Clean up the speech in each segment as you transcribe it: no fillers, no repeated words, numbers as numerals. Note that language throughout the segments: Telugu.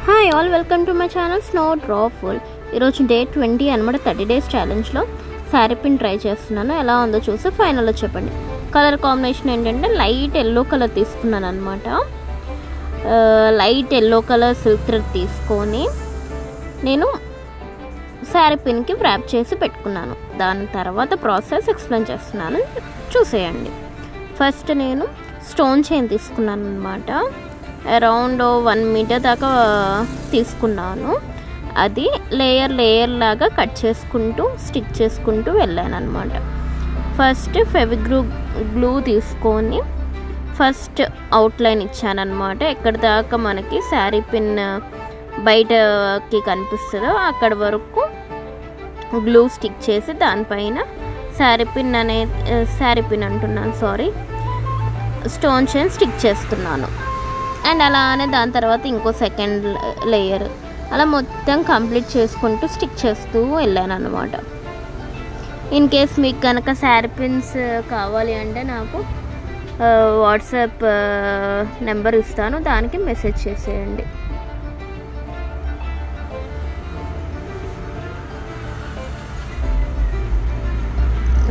Hi all, welcome to my channel snow డ్రాఫుల్. ఈరోజు డే 20 అనమాట. 30 days ఛాలెంజ్లో శారీ పిన్ ట్రై చేస్తున్నాను. ఎలా ఉందో చూసి ఫైనల్లో చెప్పండి. కలర్ కాంబినేషన్ ఏంటంటే లైట్ ఎల్లో కలర్ తీసుకున్నాను అనమాట. Light yellow colour silk thread తీసుకొని నేను శారీ పిన్కి ర్యాప్ చేసి పెట్టుకున్నాను. దాని తర్వాత ప్రాసెస్ ఎక్స్ప్లెయిన్ చేస్తున్నాను, చూసేయండి. ఫస్ట్ నేను స్టోన్ చైన్ తీసుకున్నాను అనమాట. అరౌండ్ 1 మీటర్ దాకా తీసుకున్నాను. అది లేయర్ లాగా కట్ చేసుకుంటూ స్టిక్ చేసుకుంటూ వెళ్ళాను అనమాట. ఫస్ట్ గ్లూ తీసుకొని ఫస్ట్ అవుట్లైన్ ఇచ్చాను అనమాట. ఎక్కడ దాకా మనకి శారీ పిన్ బయటకి కనిపిస్తుందో అక్కడ వరకు గ్లూ స్టిక్ చేసి దానిపైన స్టోన్ చైన్ స్టిక్ చేస్తున్నాను. అండ్ అలానే దాని తర్వాత ఇంకో సెకండ్ లేయర్ అలా మొత్తం కంప్లీట్ చేసుకుంటూ స్టిక్ చేస్తూ వెళ్ళాను అనమాట. ఇన్ కేస్ మీకు కనుక శారీ పిన్స్ కావాలి అంటే నాకు వాట్సాప్ నెంబర్ ఇస్తాను, దానికి మెసేజ్ చేసేయండి.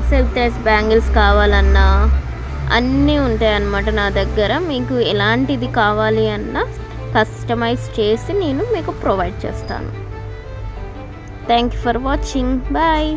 సిల్క్ థ్రెడ్స్ బ్యాంగిల్స్ కావాలన్నా అన్నీ ఉంటాయి అన్నమాట నా దగ్గర. మీకు ఎలాంటిది కావాలి అన్నా కస్టమైజ్ చేసి నేను మీకు ప్రొవైడ్ చేస్తాను. Thank you for watching. Bye.